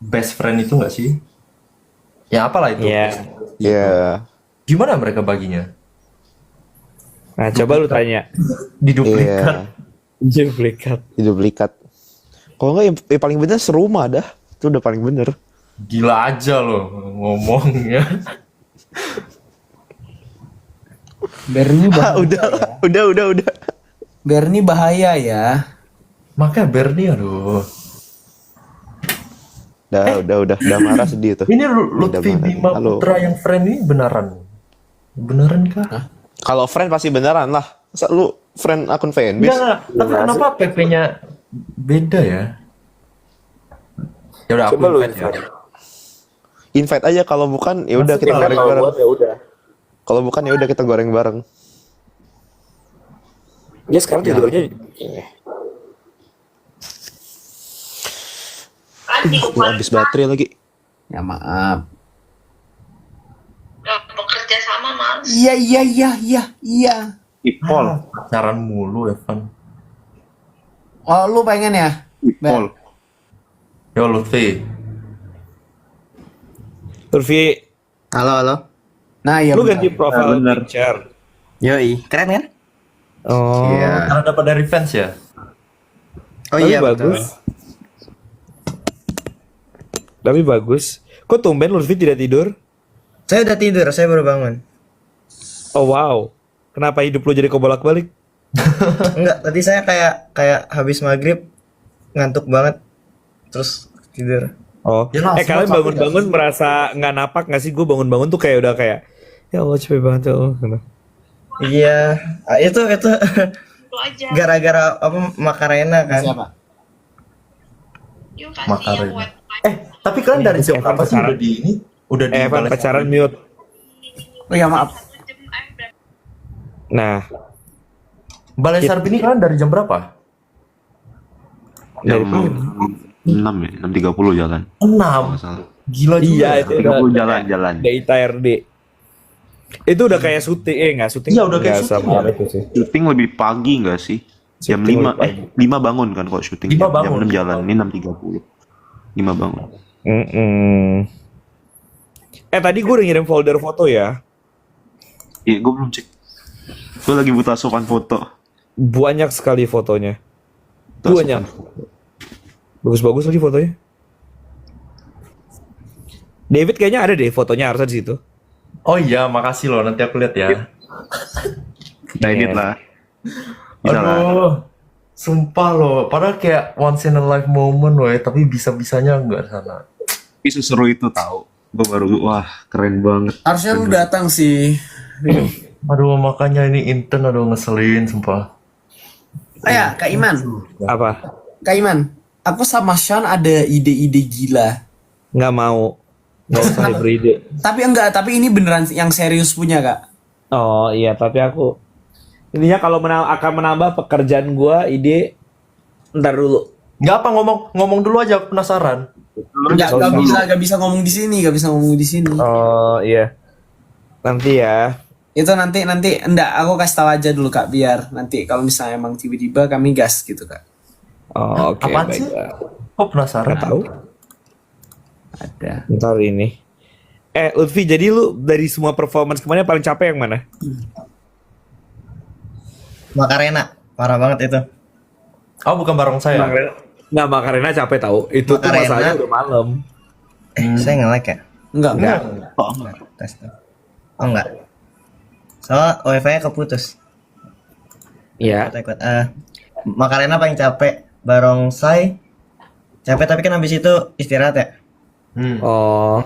best friend itu nggak sih? Ya apalah itu. Iya. Iya. Gimana mereka baginya? Nah, coba lu tanya. Diduplikat. Iya. Duplikat. Duplikat. Kalau nggak yang paling bener serumah dah. Itu udah paling bener. Gila aja loh ngomongnya. Bernie bahaya. Udah. Bernie bahaya ya. Makanya Bernie aduh. Udah marah sedih tuh. Ini Udah Lutfi marah. Bima Halo. Putra yang friend ini beneran? Beneran kah? Kalau friend pasti beneran lah. Masa lu friend akun fanbase? Enggak. Tapi kenapa PP-nya beda ya? Ya udah aku Coba lu invite ya. Invite aja, kalau bukan ya udah kita goreng bareng. ya udah. Kalau bukan ya udah kita goreng bareng. Ya sekarang tidurnya. Gue habis baterai lagi. Ya maaf. Bekerja sama males. Iya. Ipol. Pacaran mulu Evan. Oh, lu pengen ya? Ipol. Yo Lutfi. Lutfi, Halo. Nah, ya lu benar. ganti profile bener. picture. Yoi, keren kan? Oh. Iya. Karena dapat dari fans ya? Oh Tapi iya bagus. Tapi bagus. Kok tumben Lutfi tidak tidur? Saya udah tidur, saya baru bangun. Oh wow. Kenapa hidup lu jadi kebolak-balik? Enggak, tadi saya kayak habis maghrib ngantuk banget, terus tidur. Oh. Ya lah, Kalian semua bangun-bangun merasa nggak napak nggak sih? Gue bangun-bangun tuh kayak udah kayak ya Allah capek banget ya Allah. Gitu. Iya, itu Itu aja. gara-gara apa Makarena kan? Siapa? Yuk kasih Makarena. yang buat Tapi kalian dari jam Evan berapa sih pacaran. udah di ini? Udah di Evan balai pacaran sampai- mute. Oh ya maaf. 1 jam berapa? Nah, Balai Sarbi ini kalian dari jam berapa? dari Jam 6 ya, 6.30 jalan. 6. Nggak salah. Gila juga. Iya, ya. itu 30 jalan. DITRD. Itu udah kayak syuting, nggak syuting? Iya, udah kayak Nggak syuting sama ya. itu sih. Syuting lebih pagi nggak sih? Jam Syuting 5, lebih 5 bangun kan kok syuting. 5 Jam bangun. 6 jalan, ini 6.30. 5 bangun. Tadi gue udah ngirim folder foto ya. Iya, gue belum cek. Gue lagi buta asupan foto. Banyak sekali fotonya. Buta Banyak. asupan foto. Bagus-bagus lagi fotonya. David kayaknya ada deh fotonya harusnya di situ. Oh iya, makasih loh. Nanti aku lihat ya. Nah, edit lah. Bisa lah. Aduh. Sumpah loh. Padahal kayak once in a life moment loh ya. Tapi bisa-bisanya enggak sana. Tapi seseru itu tahu. Gue baru, wah keren banget. Harusnya lu datang sih. Aduh, makanya ini intern aduh ngeselin sumpah. Oh ya, Kak Iman. Apa? Kak Iman, aku sama Sean ada ide-ide gila. Nggak mau. Nggak usah diberi ide. Tapi ini beneran yang serius punya, Kak. Oh iya, tapi aku intinya kalau akan menambah pekerjaan gua, ide ntar dulu. Nggak apa ngomong dulu aja aku penasaran. Gak bisa ngomong di sini. Oh iya. Nanti ya. Itu nanti enggak, aku kasih tahu aja dulu Kak, biar nanti kalau misalnya emang tiba-tiba kami gas gitu, Kak. Oh, oke, Apaan sih? baiklah. Kok penasaran? Nggak tahu. Ada. Ntar ini. Lutfi, jadi lu dari semua performance kemarin paling capek yang mana? Makarena, parah banget itu. Oh, bukan bareng saya. Nggak, Makarena capek tahu. Itu tuh Macarena. masalahnya udah malam. Saya nge-like ya? Enggak. Tes tuh. Oh enggak. Soalnya wifi-nya keputus. Iya. Ikut. Makarena paling capek. Barongsai capek tapi kan habis itu istirahat ya. Oh.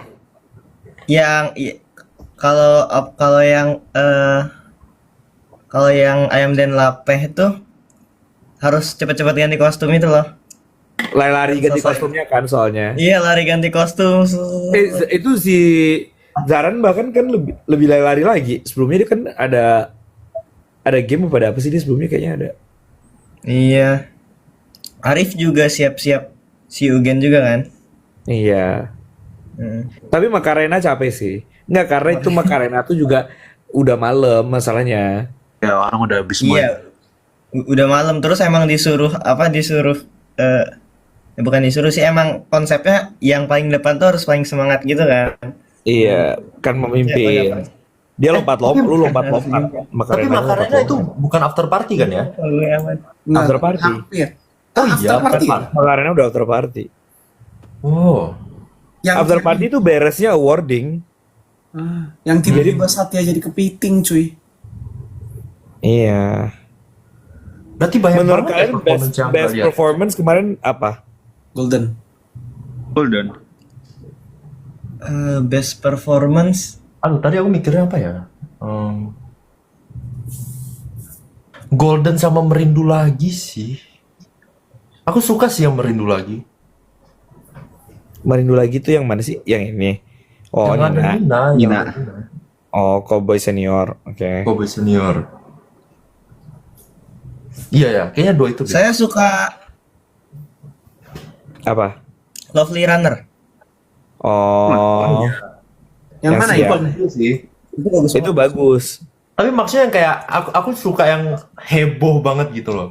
Kalau kalau yang ayam dan lapeh itu harus cepet-cepet ganti kostum itu loh. Lari-lari ganti Selesai. kostumnya kan soalnya. Iya, lari ganti kostum. Itu si Zaran bahkan kan lebih lari-lari lagi. Sebelumnya dia kan ada game pada apa sih dia sebelumnya kayaknya ada. Iya. Arif juga siap-siap si Ugen juga kan. Iya. Hmm. Tapi Makarena capek sih. Enggak, karena itu Makarena tuh juga udah malam masalahnya. Ya orang udah habis semua. Iya. Udah malam terus emang disuruh Ya, bukan disuruh sih, emang konsepnya yang paling depan tuh harus paling semangat gitu kan. Iya, kan memimpin. Dia lompat-lompat, lu lompat-lompat. Tapi Makarena Makarena itu bukan after party kan ya? Lalu aman. Nah, After party. hampir. Oh After iya, party. Makarena udah after party. Oh. Yang After party itu beresnya awarding. yang tiba-tiba Satya jadi kepiting cuy. Iya. Berarti banyak Menurut banget kalian ya performance yang best kalian. performance kemarin apa? Golden. Golden. Best performance. Aduh, tadi aku mikirnya apa ya? Golden sama Merindu Lagi sih. Aku suka sih yang Merindu Lagi. Merindu lagi tuh yang mana sih? Yang ini. Oh, yang ada Nina. Nina. Nina. Oh, Cowboy Senior. Oke. Kobe Senior. Iya ya, kayaknya dua itu deh. Saya suka Apa? Lovely Runner. Oh, Yang Yang mana siap. itu? Itu sih. itu bagus. Tapi maksudnya yang kayak aku suka yang heboh banget gitu loh.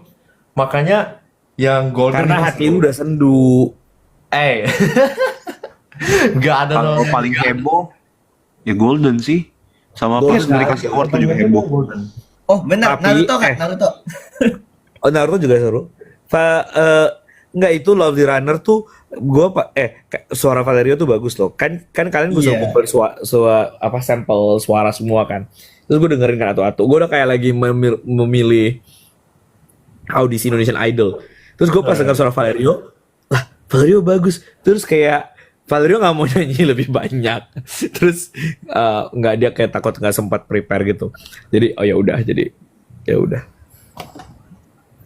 Makanya yang Golden Karena itu- hati lu udah sendu. Nggak ada Kalau namanya. paling heboh ya Golden sih. Sama pas Golden. dikasih award tuh juga heboh. Golden. Oh benar, Tapi- Naruto kan, Naruto. Oh, Naruto juga seru. Enggak, itu Lovely Runner tuh suara Valerio tuh bagus loh. Kan kalian gue Iya. kumpul sampel suara semua kan. Terus gue dengerin kan atu-atu. Gue udah kayak lagi memilih audisi Indonesian Idol. Terus gue pas denger suara Valerio, lah Valerio bagus. Terus kayak Valerio nggak mau nyanyi lebih banyak. Terus nggak, dia kayak takut nggak sempat prepare gitu. Jadi ya udah.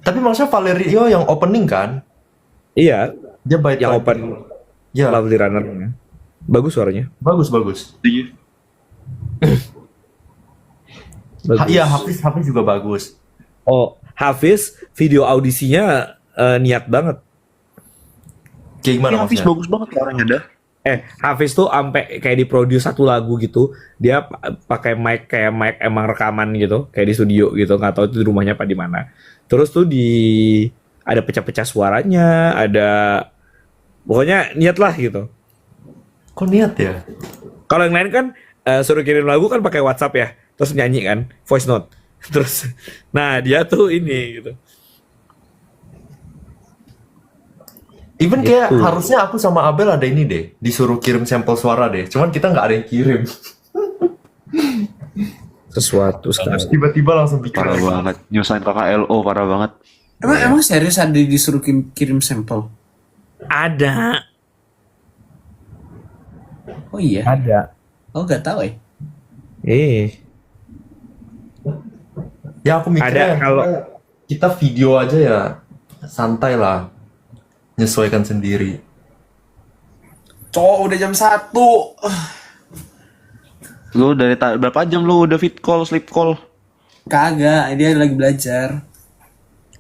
Tapi maksudnya Valerio yang opening kan? Iya, Dia baik yang lagi. open Ya, Lovely Runner. Bagus suaranya. bagus. Iya. Bagus. Iya, Hafiz juga bagus. Oh, Hafiz video audisinya niat banget. Kayak gimana Tapi Hafiz maksudnya? bagus banget orangnya dah. Hafiz tuh sampai kayak diproduce satu lagu gitu. Dia pakai mic kayak mic emang rekaman gitu, kayak di studio gitu. Nggak tahu itu di rumahnya apa di mana. Terus tuh ada pecah-pecah suaranya, ada pokoknya niat lah gitu. Kok niat ya? Kalau yang lain kan suruh kirim lagu kan pakai WhatsApp ya, terus nyanyi kan, voice note. Terus, nah dia tuh ini gitu. Even kayak Gitu. harusnya aku sama Abel ada ini deh, disuruh kirim sampel suara deh. Cuman kita nggak ada yang kirim. Sesuatu sekali. Tiba-tiba langsung bikin. Parah banget. Nyusahin kakak LO parah banget. Emang serius ada disuruh kirim sampel? Ada. Oh iya. Ada. Oh nggak tahu ya. Ya aku mikirnya Ada kalau kita video aja ya santai lah, nyesuaikan sendiri. Cowok udah jam 1. Lu dari berapa jam lu udah fit call, sleep call? Kagak, dia lagi belajar.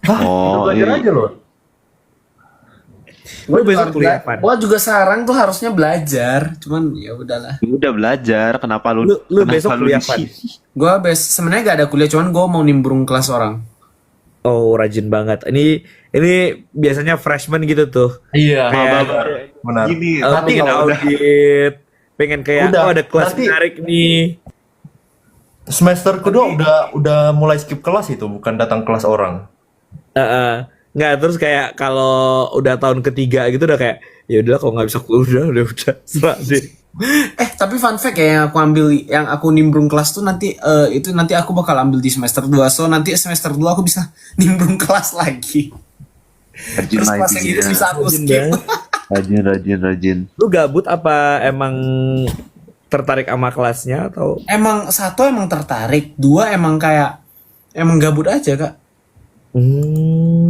Hah, Oh, kita belajar iya. aja loh. lu besok kuliah apa? Gua juga sekarang tuh harusnya belajar, cuman ya udahlah. Lu udah belajar, kenapa lu Lu kenapa besok lu kuliah di apa? sini? Gua sebenarnya gak ada kuliah, cuman gua mau nimbrung kelas orang. Oh, rajin banget. Ini biasanya freshman gitu tuh. Iya, Kayak benar. Gini, nanti tapi kalau udah audit, pengen kayak Udah, ada kelas nanti- menarik nih. Semester kedua udah mulai skip kelas itu, bukan datang kelas orang. Nggak, terus kayak kalau udah tahun ketiga gitu udah kayak ya udahlah, kalau nggak bisa kuliah udah serah deh. Tapi fun fact ya, yang aku nimbrung kelas tuh nanti itu nanti aku bakal ambil di semester 2. So nanti semester 2 aku bisa nimbrung kelas lagi. rajin Terus kelas yang itu bisa aku skip. rajin. Lu gabut apa emang tertarik sama kelasnya atau? Emang satu emang tertarik, dua emang kayak emang gabut aja kak.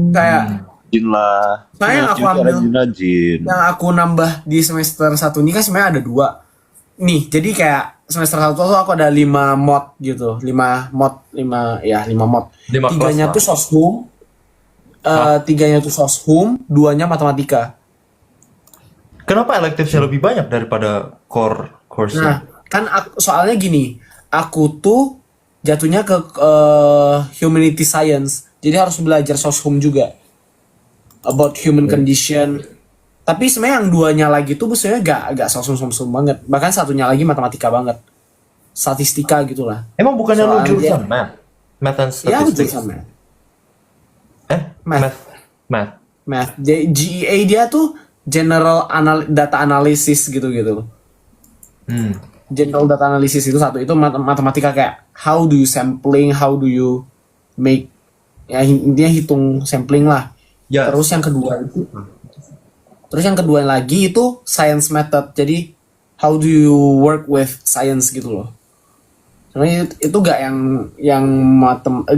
Kayak Rajin lah. Nah, yang aku ambil- Rajin. yang aku nambah di semester 1 ini kan sebenarnya ada 2 nih, jadi kayak semester 1 tuh aku ada 5 mod gitu, 5 mod. 5 Tiganya kelas tuh soshum, 3-nya tuh soshum, 2-nya matematika. Kenapa elektifnya lebih banyak daripada core Nah course-nya? kan soalnya gini, aku tuh jatuhnya ke humanity science, jadi harus belajar soshum juga, about human condition, Tapi sebenarnya yang duanya lagi tuh sebenarnya gak sosum-sosum banget. Bahkan satunya lagi matematika banget. Statistika gitulah. Emang bukannya lu Soalnya- jurusan math? Math and Ya aku statistics? jurusan math. Math. Math. Math. Math. GEA dia tuh data analysis gitu-gitu. General data analysis itu satu, itu matematika kayak how do you sampling, how do you make, ya intinya hitung sampling lah. Ya. Terus yang kedua lagi itu science method. Jadi how do you work with science gitu loh. Sebenarnya itu gak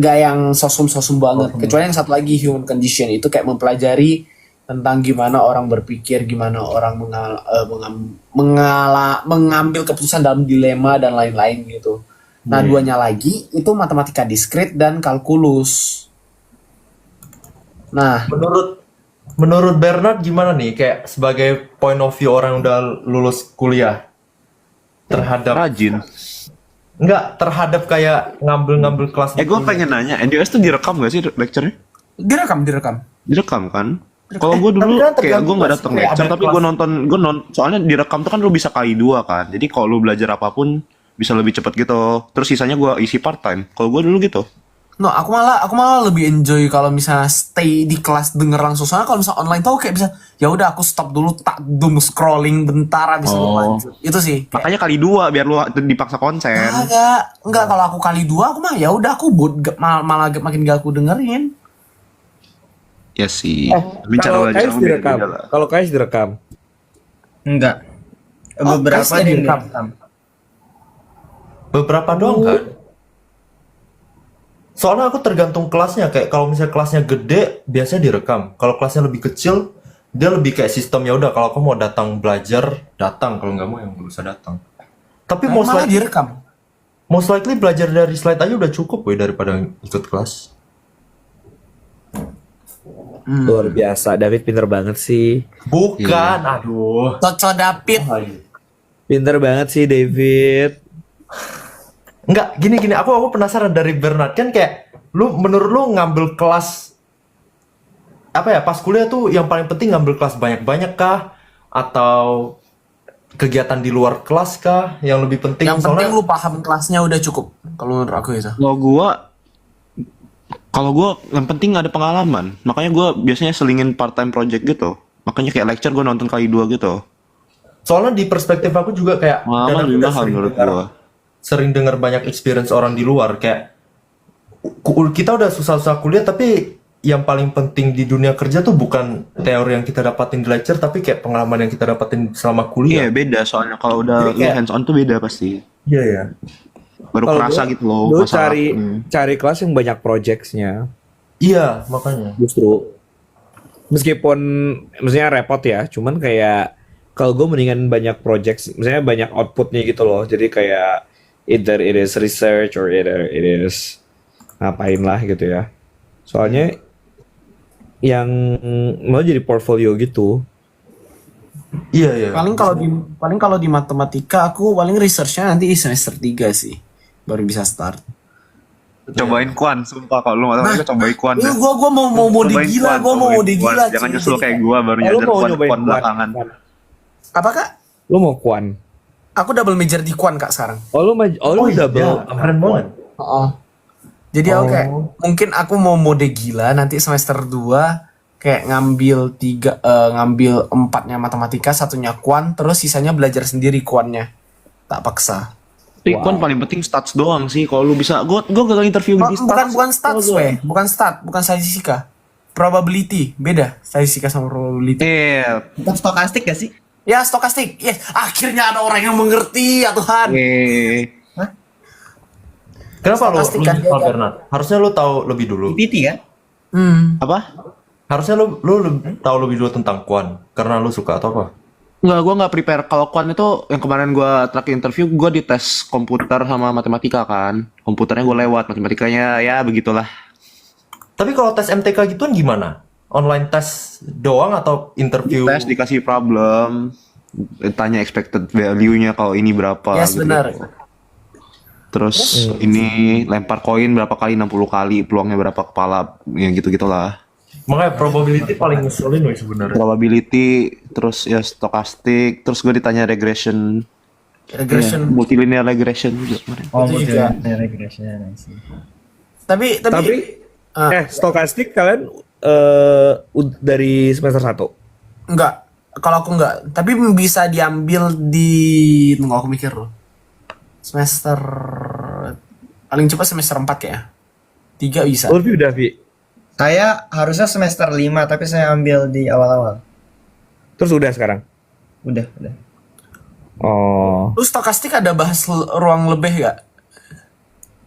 yang sosum banget. Kecuali yang satu lagi human condition, itu kayak mempelajari tentang gimana orang berpikir, gimana orang mengambil keputusan dalam dilema dan lain-lain gitu. Nah, duanya lagi itu matematika diskrit dan kalkulus. Nah, Menurut Bernard gimana nih, kayak sebagai point of view orang yang udah lulus kuliah terhadap Rajin. terhadap kayak ngambil kelas Gue pengen nanya, NDS tuh direkam gak sih lecture-nya? direkam. Direkam kan? Kalau gue dulu Tapi kan kayak tergantung gue nggak kelas, datang kayak lecture, ada tapi kelas. gue nonton, soalnya direkam tuh kan lu bisa kali 2 kan. Jadi kalau lu belajar apapun bisa lebih cepet gitu. Terus sisanya gue isi part time. Kalau gue dulu gitu. No, aku malah lebih enjoy kalau misalnya stay di kelas denger langsung. Soalnya kalau misalnya online tuh kayak bisa, ya udah aku stop dulu, tak doom scrolling bentar habis itu lanjut. Itu sih. Kayak, Makanya kali 2 biar lu dipaksa konsen. enggak kalau aku kali 2 aku mah ya udah aku malah makin gak aku dengerin. Ya sih. Kalau KS direkam. beda lah. Kalau KS direkam. Enggak. Oh, Beberapa pasti dia direkam. direkam. beberapa doang kan. Soalnya aku tergantung kelasnya, kayak kalau misalnya kelasnya gede biasanya direkam. Kalau kelasnya lebih kecil dia lebih kayak sistem, ya udah kalau kamu mau datang belajar datang, kalau nggak mau yang nggak usah datang. Tapi Malah direkam. most likely belajar dari slide aja udah cukup woy, daripada ikut kelas. Luar biasa, David pinter banget sih. Bukan, aduh. Coco David. Pinter banget sih David. Enggak, gini aku penasaran dari Bernard, kan kayak menurut lu ngambil kelas apa ya, pas kuliah tuh yang paling penting ngambil kelas banyak-banyak kah, atau kegiatan di luar kelas kah yang lebih penting? Yang penting lu paham kelasnya udah cukup. Kalau menurut aku itu. Kalau gue yang penting ada pengalaman. Makanya gue biasanya selingin part time project gitu. Makanya kayak lecture gue nonton kali 2 gitu. Soalnya di perspektif aku juga kayak Pengalaman dan aku lebih udah mahal menurut gue. sering dengar banyak experience orang di luar, kayak kita udah susah-susah kuliah, tapi yang paling penting di dunia kerja tuh bukan teori yang kita dapatin di lecture, tapi kayak pengalaman yang kita dapatin selama Iya kuliah. beda soalnya kalau udah Jadi kayak- hands on tuh beda pasti. Iya ya. Baru Kalau kerasa gua- gitu loh. Lu masalah. cari kelas yang banyak projects-nya. Iya, makanya. Justru meskipun maksudnya repot ya, cuman kayak kalau gue mendingan banyak projects, misalnya banyak outputnya gitu loh. Jadi kayak either it is research or either it is ngapain lah gitu ya. Soalnya yang mau jadi portfolio gitu. Iya ya. Paling kalau di matematika aku paling researchnya nanti di semester 3 sih. Baru bisa start. Cobain kuan, sumpah kalau lu matematika cobain kuan. Lu dah. gua mau mode Cobain gila, kuan, gua mau cobain mode kuan. gila. Jangan cuy. nyusul Jadi kayak gua baru Lu nyadar mau kuan nyobain kuan belakangan. apa Kak? Lu mau kuan? Aku double major di Kuan Kak sekarang. Oh lu lu double. iya, keren banget. Jadi aku kayak mungkin aku mau mode gila nanti semester 2 kayak ngambil 4-nya matematika, 1-nya kuan, terus sisanya belajar sendiri kuannya. Tak paksa. Tapi kuan paling penting stats doang sih. Kalau lu bisa, gua gagal interview di stats. Bukan stats, weh. Bukan statistika. Probability, beda statistika sama probability. Bukan stokastik gak sih? Ya, stokastik. Yes, akhirnya ada orang yang mengerti ya Tuhan. Kenapa lu Stokastik kan nyesal, dia kan. Bernard? Harusnya lu tahu lebih dulu. PT kan? Apa? Harusnya lu tahu lebih dulu tentang kuan karena lu suka atau apa? Enggak, gua nggak prepare. Kalau kuan itu yang kemarin gua terakhir interview, gua dites komputer sama matematika kan. Komputernya gua lewat, matematikanya ya begitulah. Tapi kalau tes MTK gituan gimana? Online tes doang atau interview? Tes dikasih problem, tanya expected value-nya kalau ini berapa. Yes, gitu. benar. Terus ini lempar koin berapa kali, 60 kali, peluangnya berapa kepala, yang gitu-gitulah. Makanya probability paling ngeselin weh sebenarnya. Probability, terus ya stochastic, terus gue ditanya regression, Regression. multilinear regression juga kemarin. Oh, Itu juga. multilinear regression, I see. Tapi Stokastik kalian dari semester 1. enggak. Kalau aku enggak. Tapi bisa diambil di tunggu aku mikir loh. Semester paling cepat semester 4 ya. 3 bisa. Ulfi udah, Vi. Saya harusnya semester 5 tapi saya ambil di awal-awal. Terus udah sekarang. Udah. Oh. Lu stokastik ada bahas ruang lebih gak?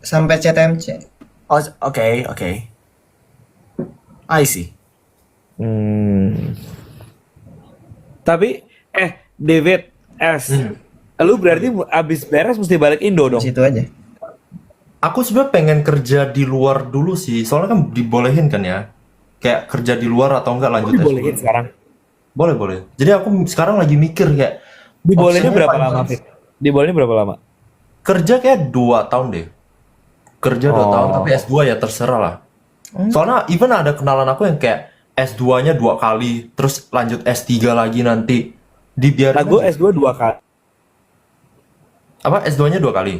Sampai CTMC. Oh, oke. I see. Tapi David S. Lu berarti abis beres mesti balik Indo Di dong. situ aja. Aku sebenarnya pengen kerja di luar dulu sih, soalnya kan dibolehin kan ya. Kayak kerja di luar atau enggak lanjut Dibolehin S2. sekarang. Boleh. Jadi aku sekarang lagi mikir kayak Dibolehinnya opsinya berapa panjang lama, sih. Fit? Dibolehinnya berapa lama? Kerja kayak 2 tahun deh. Kerja 2 tahun tapi S2 ya terserah lah. Soalnya even ada kenalan aku yang kayak S2-nya 2 kali, terus lanjut S3 lagi nanti dibiarin. Nah, gue aja. S2 2 kali. Apa S2-nya 2 kali?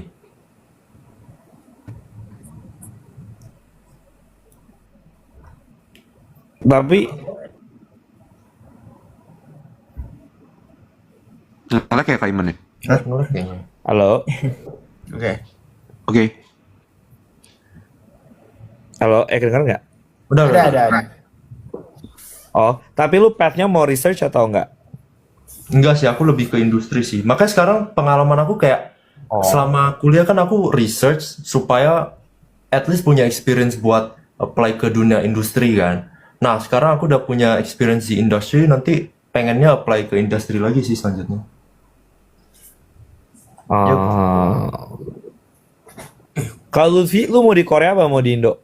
Tapi Ngelek kayak Kaiman ya? Ngelek kayaknya. halo. Oke. Oke. Halo, kedengeran nggak? Udah. Ada. Oh, tapi lu path-nya mau research atau enggak? Enggak sih, aku lebih ke industri sih. Makanya sekarang pengalaman aku kayak selama kuliah kan aku research supaya at least punya experience buat apply ke dunia industri kan. Nah, sekarang aku udah punya experience di industri, nanti pengennya apply ke industri lagi sih selanjutnya. Kalau Lutfi, lu mau di Korea apa mau di Indo?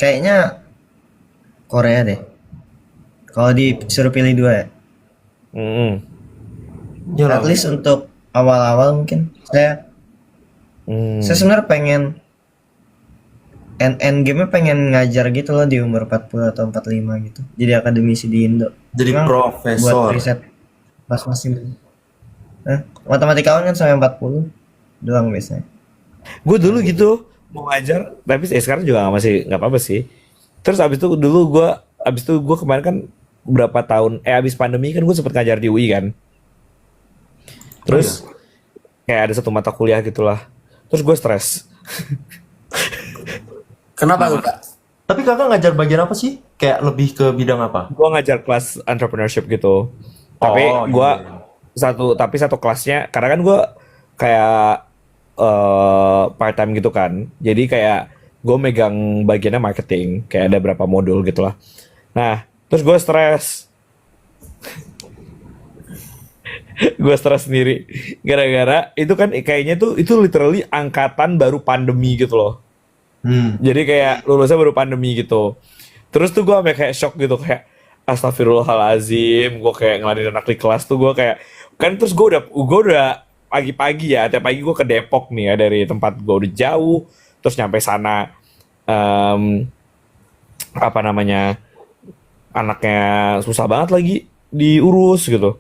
Kayaknya Korea deh. Kalau disuruh pilih 2 ya. Hmm. Ya At least untuk awal-awal mungkin saya sebenarnya pengen end game-nya pengen ngajar gitu loh di umur 40 atau 45 gitu. Jadi akademisi di Indo. Jadi Memang profesor. Buat riset pas masih matematikawan kan sampai 40 doang biasanya. Gue dulu gitu mau ngajar, tapi sekarang juga masih nggak apa-apa sih. Terus abis itu gue kemarin kan berapa tahun, abis pandemi kan gue sempet ngajar di UI kan. Terus kayak ada satu mata kuliah gitulah. Terus gue stres. Kenapa lu, Kak? Tapi kakak ngajar bagian apa sih? Kayak lebih ke bidang apa? Gue ngajar kelas entrepreneurship gitu. Tapi gue satu kelasnya, karena kan gue kayak part time gitu kan. Jadi kayak gue megang bagiannya marketing, kayak ada berapa modul gitulah. Nah, terus gue stres. Gue stres sendiri gara-gara itu kan kayaknya tuh itu literally angkatan baru pandemi gitu loh. Jadi kayak lulusnya baru pandemi gitu. Terus tuh gue sampai kayak shock gitu, kayak astagfirullahalazim, gue kayak ngeladenin anak di kelas tuh gue kayak kan. Terus gue udah pagi-pagi ya, tiap pagi gue ke Depok nih ya, dari tempat gue udah jauh, terus nyampe sana apa namanya, anaknya susah banget lagi diurus gitu.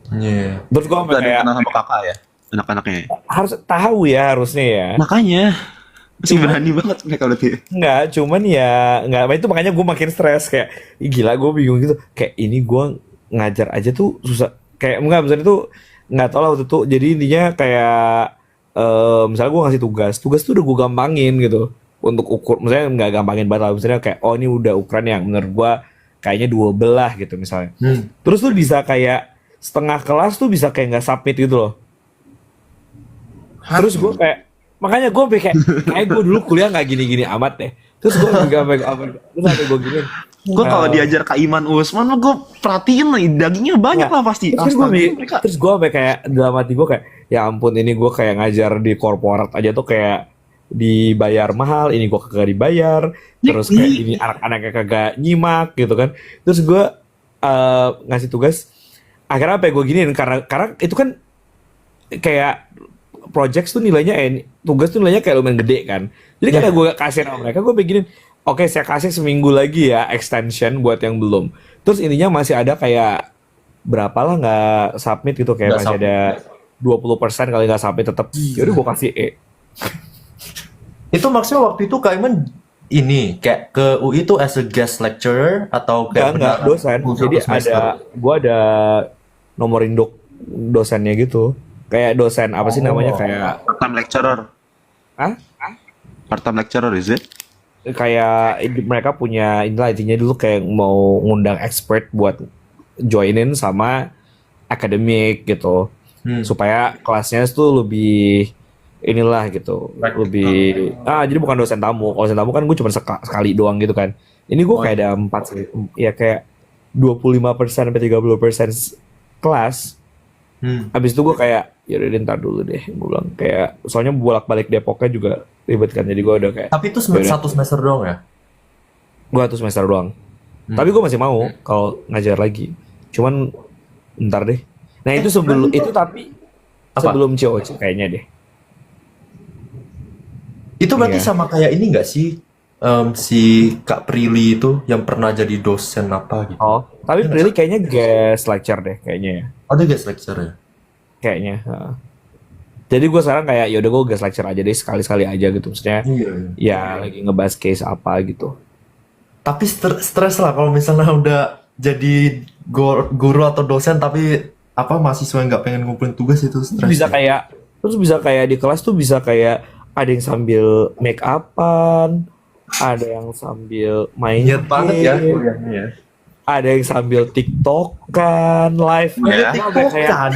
Iya. Terus gue sampai Udah kayak kenal sama kakak ya, anak-anaknya. harus tahu ya, harusnya ya. Makanya masih berani banget mereka berarti. Enggak, cuman ya enggak, itu makanya gue makin stres kayak "Ih, gila, gue bingung gitu, kayak ini gue ngajar aja tuh susah, kayak enggak, misalnya tuh nggak tahu lah waktu itu. Jadi intinya kayak misalnya gue ngasih tugas tuh udah gue gampangin gitu untuk ukur, misalnya nggak gampangin banget lah, misalnya kayak oh ini udah ukuran yang menurut gue kayaknya 2 belah gitu misalnya. Terus tuh bisa kayak setengah kelas tuh bisa kayak nggak submit gitu loh. Terus gue kayak, makanya gue kayak gue dulu kuliah nggak gini-gini amat deh. Terus gue juga terus sampai gue gini. Gue kalau diajar Kak Iman Usman, gue perhatiin nih dagingnya banyak lah pasti. Terus Astaga, gue mereka. terus gue sampai kayak dalam hati gue kayak ya ampun, ini gue kayak ngajar di korporat aja tuh kayak dibayar mahal, ini gue kagak dibayar. Terus kayak ini anak-anaknya kagak nyimak gitu kan. Terus gue ngasih tugas, akhirnya apa ya gue giniin, karena itu kan kayak project tuh nilainya tugas tuh nilainya kayak lumayan gede kan. Jadi karena gue kasih sama mereka, gue beginin, oke saya kasih seminggu lagi ya extension buat yang belum. Terus intinya masih ada kayak berapa lah nggak submit gitu, kayak Nggak masih ada 20% kali nggak submit tetap. Yaudah gue kasih E. Itu maksudnya waktu itu Kak Iman ini kayak ke UI itu as a guest lecturer atau kayak Enggak dosen. full Jadi satu semester? gue ada nomor induk dosennya gitu. Kayak dosen apa sih namanya, kayak Part-time lecturer. ah Part-time lecturer is it? kayak mereka punya inilah, intinya dulu kayak mau ngundang expert buat joinin sama akademik gitu, supaya kelasnya tuh lebih inilah gitu, lebih jadi bukan dosen tamu. Kalau dosen tamu kan gue cuma sekali doang gitu kan. Ini gue kayak ada 4 sih, ya kayak 25% sampai 30% kelas. Habis itu gue kayak ya udah ntar dulu deh, gue bilang kayak soalnya bolak-balik Depoknya juga ribet kan, jadi gue udah kayak Tapi itu yaudah. satu semester doang ya? Gue 1 semester doang. Tapi gue masih mau kalau ngajar lagi. Cuman ntar deh. Nah itu sebelum itu, tapi Apa? sebelum COC kayaknya deh. Itu berarti Iya. sama kayak ini nggak sih? Si Kak Prilly itu yang pernah jadi dosen apa gitu? Oh, tapi really kayaknya guest lecture deh kayaknya ya. Ada guest lecture ya? Kayaknya. Heeh. Jadi gue sekarang kayak ya udah gue guest lecture aja deh, sekali-sekali aja gitu. Maksudnya Iya. ya lagi ngebahas case apa gitu. Tapi stres lah kalau misalnya udah jadi guru atau dosen tapi apa mahasiswa yang nggak pengen ngumpulin tugas itu stres. Bisa kayak bisa kayak di kelas tuh bisa kayak ada yang sambil make upan, ada yang sambil main Niat banget ya game, kuliahnya ya. ada yang sambil TikTokan live. Ya. TikTokan.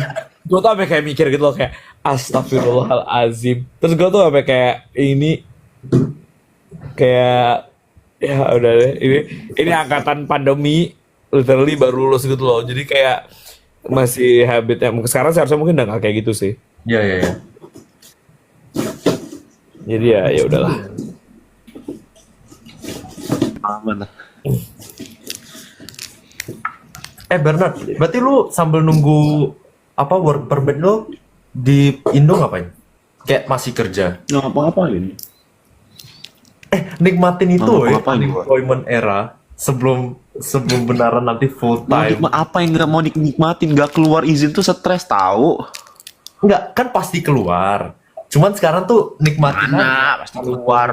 Gue tuh sampai kayak mikir gitu loh, kayak astagfirullahalazim. Terus gue tuh sampai kayak ini, kayak ya udah deh, ini angkatan pandemi literally baru lulus gitu loh. Jadi kayak masih habitnya. Sekarang seharusnya mungkin udah nggak kayak gitu sih. Iya iya iya. Jadi ya udahlah. Aman lah. Bernard, berarti lu sambil nunggu apa work permit lu di Indo ngapain? Kayak masih kerja? Nggak ngapa-ngapain. Nikmatin itu Nggak ya, ngapa-ngapain gua. unemployment era sebelum benaran nanti full time. Apa yang nggak mau nikmatin? Nggak keluar izin tuh stres tahu. Enggak, kan pasti keluar. Cuman sekarang tuh nikmatin Mana? aja. Pasti keluar.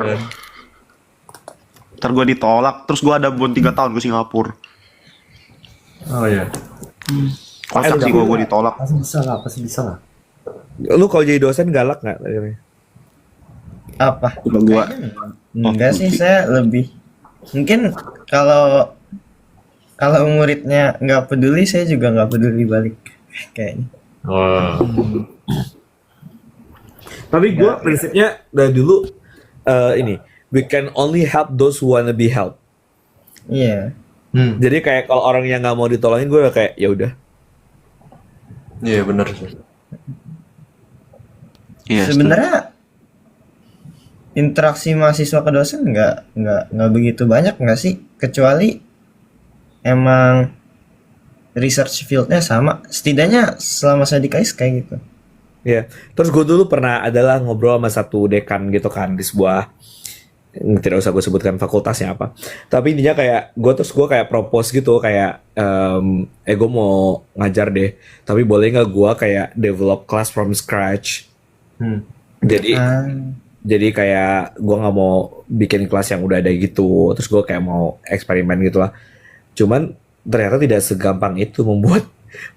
Ntar gue ditolak, terus gue ada bon 3 tahun ke Singapura. Oh iya. Kocak sih gue ditolak. Pasti bisa lah, pasti bisa lah. Lu kalau jadi dosen galak nggak? Apa? Coba gue. Enggak sih, saya lebih mungkin kalau muridnya nggak peduli, saya juga nggak peduli balik kayaknya. Wah. Tapi gue prinsipnya dari dulu ini, we can only help those who wanna be helped. Iya. Jadi kayak kalau orang yang nggak mau ditolongin, gue udah kayak ya udah. Iya benar sih. Iya. Sebenarnya interaksi mahasiswa ke dosen nggak begitu banyak nggak sih, kecuali emang research fieldnya sama. Setidaknya selama saya di KAIS kayak gitu. Iya. Terus gue dulu pernah adalah ngobrol sama satu dekan gitu kan di sebuah, tidak usah gue sebutkan fakultasnya apa. Tapi intinya kayak gue kayak propose gitu kayak gue mau ngajar deh. Tapi boleh nggak gue kayak develop class from scratch. Jadi kayak gue nggak mau bikin kelas yang udah ada gitu. Terus gue kayak mau eksperimen gitu lah. Cuman ternyata tidak segampang itu membuat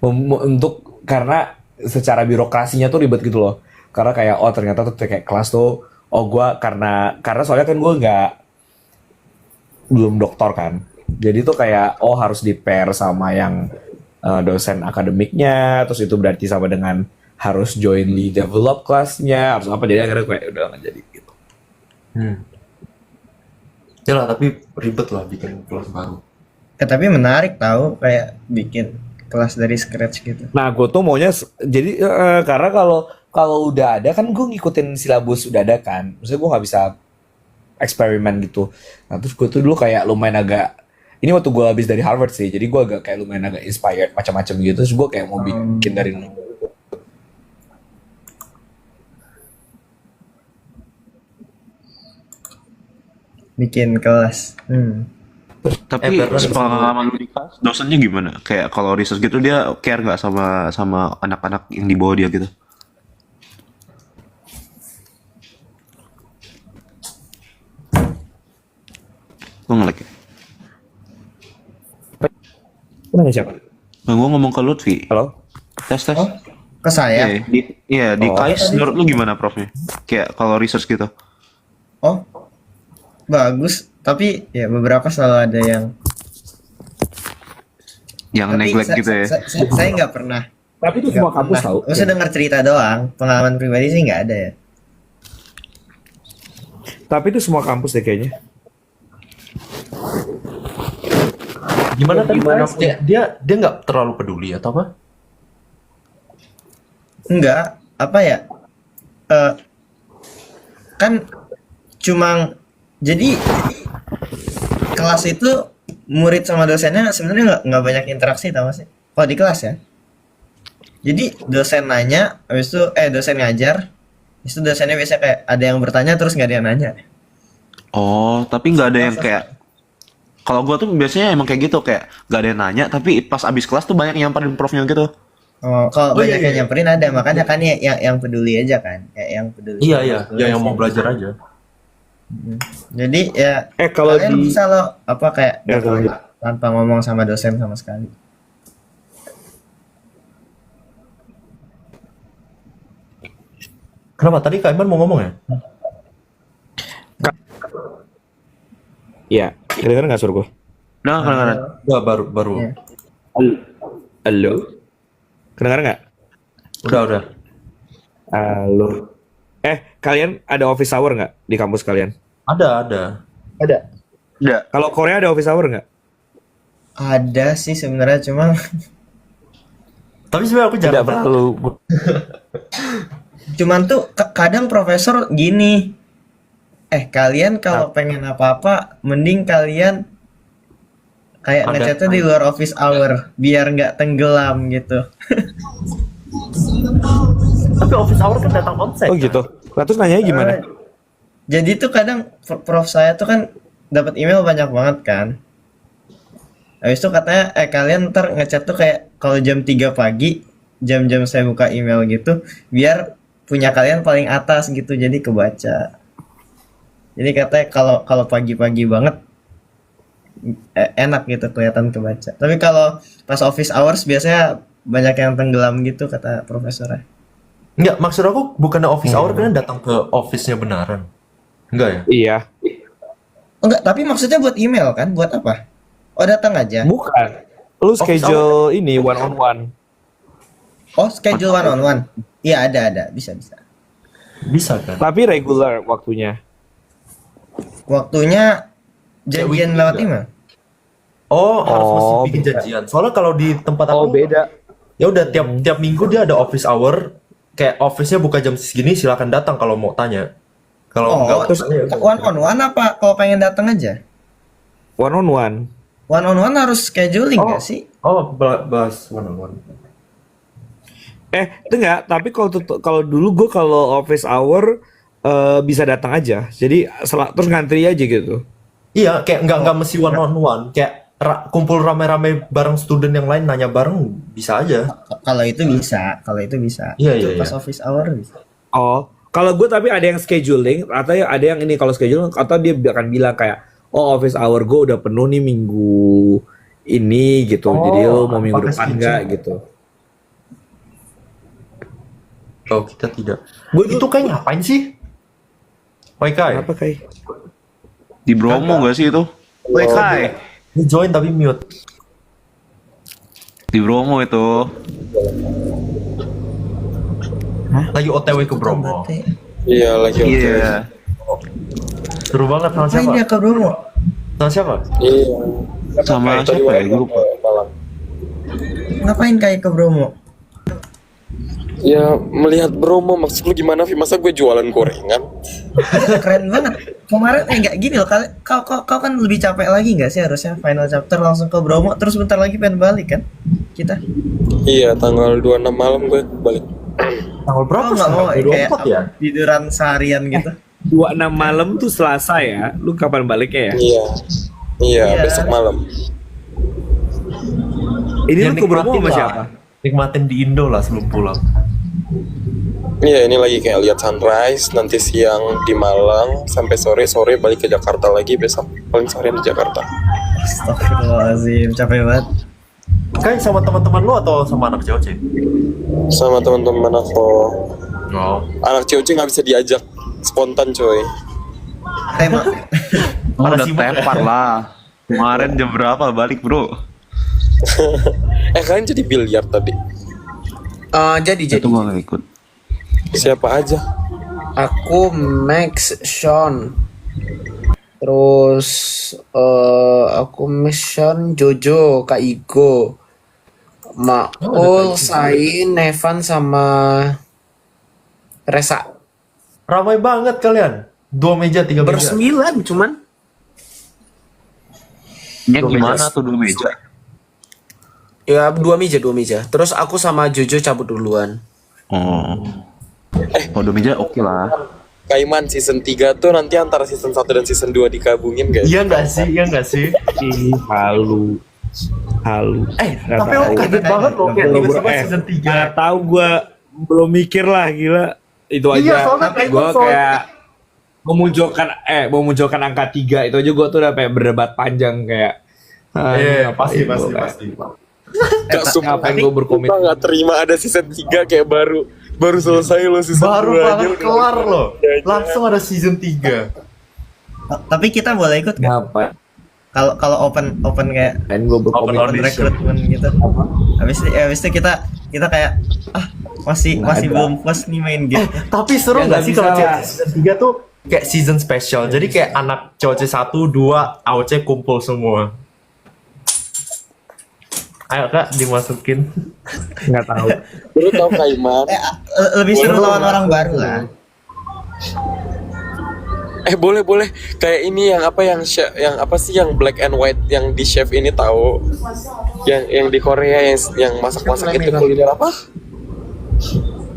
untuk, karena secara birokrasinya tuh ribet gitu loh. Karena kayak ternyata tuh kayak kelas tuh gue karena soalnya kan gue belum doktor kan. Jadi tuh kayak harus di pair sama yang dosen akademiknya, terus itu berarti sama dengan harus jointly develop kelasnya, harus apa, jadi akhirnya kayak udah nggak jadi gitu. Ya lah, tapi ribet lah bikin kelas baru. Tapi menarik tahu kayak bikin kelas dari scratch gitu. Nah, gue tuh maunya jadi karena kalau udah ada kan gue ngikutin silabus udah ada kan, maksudnya gue nggak bisa eksperimen gitu. Nah, terus gue tuh dulu kayak lumayan agak, ini waktu gue habis dari Harvard sih, jadi gue agak kayak lumayan agak inspired macam-macam gitu. Terus gue kayak mau bikin dari nol. bikin kelas. Tapi Bernard, pengalaman lu di kelas, dosennya gimana? Kayak kalau research gitu dia care nggak sama anak-anak yang di bawah dia gitu? Gue ngelag ya? Lu nanya siapa? Nah, gue ngomong ke Lutfi. Halo? Tes. Ke saya. Di KAIS menurut lu gimana profnya? Kayak kalau research gitu. Oh, bagus. Tapi ya beberapa selalu ada yang. Yang Tapi neglect gitu ya. Saya nggak pernah. Tapi itu semua kampus tahu. Saya dengar cerita doang. Pengalaman pribadi sih nggak ada ya. Tapi itu semua kampus deh kayaknya. Gimana tadi? Dia nggak terlalu peduli atau apa? Enggak, apa ya? Kan cuma jadi kelas itu murid sama dosennya sebenarnya nggak banyak interaksi tau gak sih? Kalau di kelas ya. Jadi dosen nanya, habis itu dosen ngajar, habis itu dosennya biasa kayak ada yang bertanya terus nggak ada yang nanya. Oh, tapi nggak ada yang kayak. Kalau gua tuh biasanya emang kayak gitu, kayak nggak ada yang nanya, tapi pas abis kelas tuh banyak yang nyamperin profnya gitu. Oh, kalau Oh, iya, banyak iya. yang nyamperin ada, makanya kan yang peduli aja kan, kayak yang peduli. Iya, sama yang mau kelas. belajar aja. Jadi ya Kalau kalian di bisa loh apa kayak Ya, kalau di- tanpa ngomong sama dosen sama sekali. Kenapa tadi Kak Iman mau ngomong ya? Iya, kedengeran nggak suara gue? Nah, kadang-kadang. Enggak, baru. Iya. Halo? Kedengeran nggak? Udah. Halo. Kalian ada office hour nggak di kampus kalian? Ada. Nggak. Kalau Korea ada office hour nggak? Ada sih sebenarnya cuma Tapi sebenarnya aku jarang terlalu. cuman tuh kadang profesor gini. Kalian kalau pengen apa-apa mending kalian kayak Ada. ngechatnya di luar office hour biar nggak tenggelam gitu. Tapi office hour kan datang onsite. Oh gitu. Nah, terus nanya gimana? Jadi tuh kadang prof saya tuh kan dapat email banyak banget kan. Habis itu katanya kalian ntar ngechat tuh kayak kalau jam 3 pagi, jam-jam saya buka email gitu, biar punya kalian paling atas gitu jadi kebaca. Jadi katanya kalau pagi-pagi banget enak gitu kelihatan kebaca. Tapi kalau pas office hours biasanya banyak yang tenggelam gitu kata profesornya. Enggak, maksud aku bukannya office hour kalian datang ke office-nya beneran. Enggak ya? Iya. Enggak, tapi maksudnya buat email kan? Buat apa? Oh, datang aja. Bukan. Lu schedule ini one on one. Oh, schedule one on one. Iya, ada, bisa. Bisa kan? Tapi regular waktunya. Waktunya janjian weekly lewat nggak? email. Oh, harus mesti Oh, bikin beda. janjian. Soalnya kalau di tempat aku beda. ya udah tiap minggu dia ada office hour. Kayak office-nya buka jam segini silakan datang kalau mau tanya. Kalau Oh, enggak terus one on one apa? Kalau pengen datang aja. One on one. One on one harus scheduling nggak sih? Oh, bahas one on one. Itu enggak, tapi kalau dulu gue kalau office hour bisa datang aja. Jadi terus ngantri aja gitu. Iya, kayak nggak mesti one on one. Kayak kumpul rame-rame bareng student yang lain nanya bareng bisa aja. Kalau itu bisa. Iya, Itu iya, pas iya. office hour bisa. Oh, kalau gue tapi ada yang scheduling atau ada yang ini kalau scheduling atau dia akan bilang kayak office hour gue udah penuh nih minggu ini gitu. Oh, Jadi lo mau minggu pakai depan schedule. enggak gitu. Oh, kita tidak. Gua Itu kayak ngapain sih? Oi Kai, Apa kayak? Di Bromo nggak sih itu? Woi Kai. ini join tapi mute. Di Bromo itu. Lagi OTW ke Bromo. Iya lagi Iya. Seru banget sama Ngapain siapa? dia ke Bromo? Sama siapa? Iya. Sama siapa ya? Gue lupa. Ngapain kayak ke Bromo? Ya melihat Bromo, maksud lu gimana Vi? Masa gue jualan gorengan? Keren banget. Kemarin nggak gini loh. Kau kan lebih capek lagi nggak sih harusnya final chapter langsung ke Bromo terus bentar lagi pengen balik kan? Kita. Iya tanggal 26 malam gue balik. Tanggal berapa Oh, nggak mau sekarang? kayak 24 ya? tiduran seharian gitu. 26 malam tuh Selasa ya. Lu kapan baliknya ya? Iya. Iya, Iya. besok malam. Ini Ya, lu ke Bromo nikmatin sama lah. siapa? Nikmatin di Indo lah sebelum pulang. Iya, ini lagi kayak lihat sunrise, nanti siang di Malang, sampai sore balik ke Jakarta lagi, besok paling seharian di Jakarta. Astagfirullahaladzim, capek banget. Kan sama teman-teman lu atau sama anak COC? Sama teman-teman aku. Oh. Anak COC nggak bisa diajak, spontan coy. Tema. Udah Ada sibuk ya? tepar lah. Kemarin jam berapa balik bro? Kalian jadi biliar tadi? Jadi Itu gua gak ikut. Siapa aja? aku Max, Sean, terus aku Max, Sean, Jojo, Kak Igo, Maul, Sain, Nevan sama Resa. Ramai banget kalian. 2 meja, 3 meja. Bersembilan cuman. Ya gimana tuh 2 meja? Ya 2 meja. Terus aku sama Jojo cabut duluan. Oh. Kalau 2 meja oke lah. Kaiman season 3 tuh nanti antara season 1 dan season 2 digabungin guys. Iya nggak sih? Iya nggak sih? Ih, halu. Nggak Tapi tahu. aku kaget banget loh kayak Belum- tiba-tiba eh, season 3. Nggak tahu gue belum mikir lah gila. Itu aja. Iya, soalnya kayak Gue soal- kayak memunculkan angka 3 itu aja gue tuh udah kayak berdebat panjang kayak. Iya, pasti. Gak sumpah, ngapain gue berkomitmen? Gak terima ada season 3 kayak baru selesai loh season 2 Baru aja banget udah kelar loh. Ya, ya. Langsung ada season 3. Tapi kita boleh ikut nggak? Ngapa? Kalau open kayak Kan gue Open berkomitmen. audition. rekrutmen gitu. Habis itu kita kayak masih Nggak ada. belum puas nih main game. Tapi seru Ya, nggak nggak sih kalau bisa lah. season 3 tuh kayak season special. Jadi kayak anak COC 1, 2, AOC kumpul semua. Ayo Kak, dimasukin. Nggak tahu. Lu tau Kaiman? Lebih seru lawan orang baru lah. Boleh kayak ini yang apa sih yang black and white yang di chef ini tahu? Yang di Korea yang masak-masak itu kuliner apa?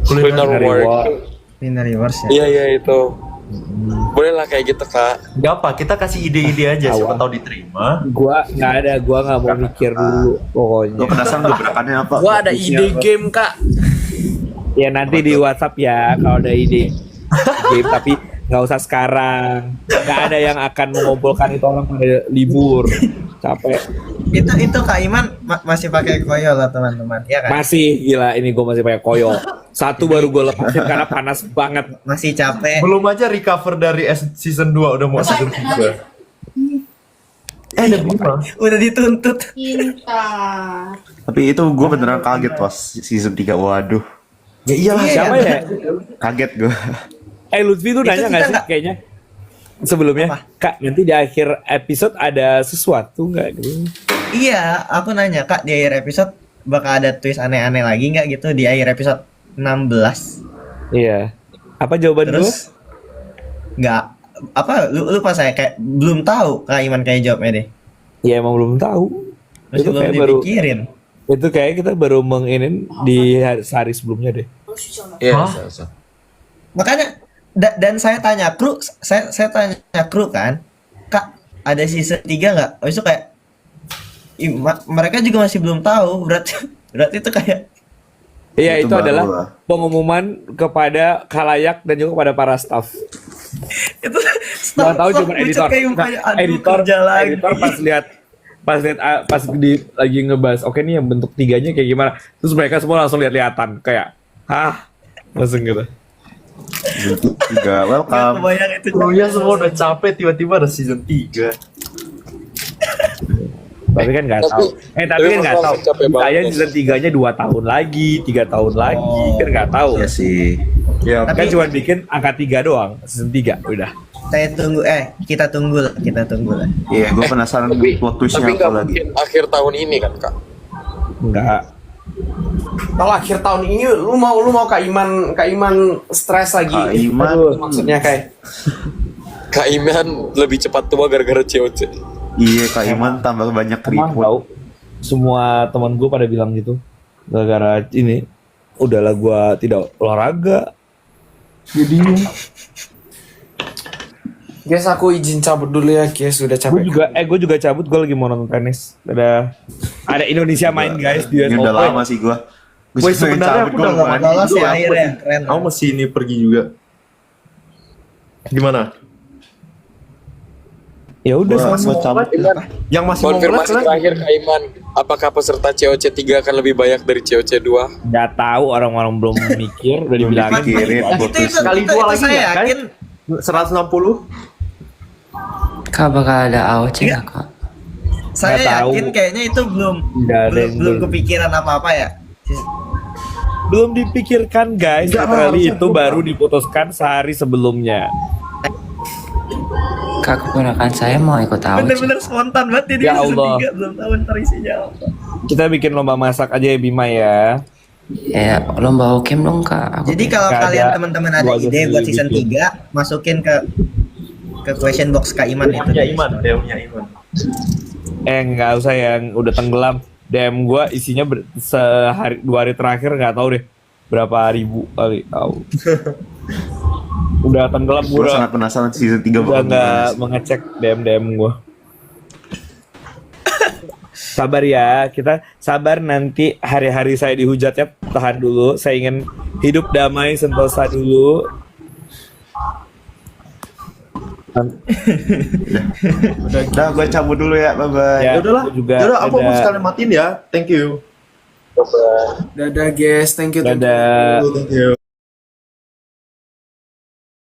Kuliner Culinary war. war. Winner Rewards ya. Iya itu. Boleh lah kayak gitu Kak. Gak apa, kita kasih ide-ide aja siapa tahu diterima. Gua nggak mau mikir dulu pokoknya. Lo penasaran gebrakannya apa? Gua ada ide game, Kak. Ya nanti di WhatsApp ya kalau ada ide game, tapi nggak usah sekarang. Nggak ada yang akan mengumpulkan itu orang pada libur, capek. Itu Kak Iman masih pakai koyo lah teman-teman. Ya kan? Masih gila ini gue masih pakai koyo. Satu baru gue lepasin karena panas banget. Masih capek. Belum aja recover dari season 2 udah mau season 3. Ada Bima. Udah dituntut. Pintar. Tapi itu gue beneran kaget pas season 3. Waduh, Ya iyalah, Iya, Siapa kan? ya? kaget gue. Lutfi tuh Itu nanya kita nggak sih nggak- kayaknya sebelumnya? Apa? Kak nanti di akhir episode ada sesuatu nggak? Gitu. Iya, aku nanya Kak di akhir episode bakal ada twist aneh-aneh lagi nggak gitu di akhir episode 16. Iya. Apa jawaban gue? Terus nggak apa lu pas saya kayak belum tahu Kak Iman kayak jawabnya deh. Ya emang belum tahu. Masih Itu belum kayak baru dipikirin. itu kayak kita baru menginin di sehari sebelumnya deh. Iya, Hah? Makanya dan saya tanya kru, saya tanya kru kan, Kak ada season 3 nggak? Habis itu kayak mereka juga masih belum tahu, berarti itu kayak Iya Itu itu baru adalah lah. pengumuman kepada khalayak dan juga kepada para staff. itu Yang tahu stop, cuma pucat editor. kayak Nah, mukanya, aduh, editor kerja lagi. editor pas lagi ngebahas oke nih yang bentuk 3-nya kayak gimana. Terus mereka semua langsung lihat-lihatan kayak langsung gitu. 3 Nggak welcome. kebayang itu. krunya semua udah capek tiba-tiba ada season 3. Tapi kan nggak Tapi- tahu. Tapi tapi kan nggak tahu. langsung capek banget, Saya ya. season 3-nya 2 tahun lagi, 3 tahun lagi, kan nggak tahu. Iya sih. Ya, Kan cuma bikin angka 3 doang, season 3 udah. Saya tunggu kita tunggu lah. Iya, gue penasaran plot twistnya Tapi apa nggak lagi. mungkin akhir tahun ini kan Kak? Enggak. Kalau akhir tahun ini lu mau Kak Iman stres lagi. Kak Iman. Aduh, maksudnya kayak Kak Iman lebih cepat tua gara-gara COC. Iya, Kak Iman tambah banyak Emang keriput. tahu. Semua teman gue pada bilang gitu. Gara-gara ini udahlah gue tidak olahraga. Jadinya Guys, aku izin cabut dulu ya, guys. Sudah capek. Gue juga cabut, gue lagi mau nonton tenis. Ada Indonesia main guys di US Ini udah Open. lama sih gua. Woi, sebenarnya aku udah nggak mandi Lolos dulu, ya aku akhirnya, masih- keren. Aku masih ini pergi juga. Gimana? Ya udah Gua sama. cabut. Yang masih mau mulai Konfirmasi kalian? terakhir Kak Iman, apakah peserta COC 3 akan lebih banyak dari COC 2? Nggak tahu, orang-orang belum mikir, udah dibilangin. dipikirin. Itu Kali dua lagi saya ya, kan? yakin. 160? Kak bakal ada AOC nggak kak? Saya Nggak tahu. yakin kayaknya itu belum Nggak ada yang belum belum. kepikiran apa-apa ya. Belum dipikirkan guys, Nggak, kali harusnya itu belum. baru diputuskan sehari sebelumnya. Kak keponakan saya mau ikut AOC. Bener-bener spontan banget ini Ya season Allah. 3, belum tahu ntar isinya apa. Kita bikin lomba masak aja ya Bima ya. Ya lomba okem dong kak. Aku Jadi kalau Nggak kalian ada. teman-teman ada Gua aja ide buat sendiri season bikin. 3, masukin ke question box Kak Iman itu. Ya Iman, DM-nya Iman. Nggak usah yang udah tenggelam. DM gua isinya sehari 2 hari terakhir nggak tahu deh berapa ribu kali tahu. Udah tenggelam Gua gua sangat penasaran season 3 udah bakal nggak gimana sih. mengecek DM gua. Sabar ya, kita sabar nanti hari-hari saya dihujat ya. Tahan dulu, saya ingin hidup damai sentosa dulu. Udah, gue cabut dulu ya, bye-bye. Ya, Ya udahlah. aku juga Ya udah, aku ada- sekalian matiin ya. Thank you. Dadah, guys. Thank you. Dadah. Thank you.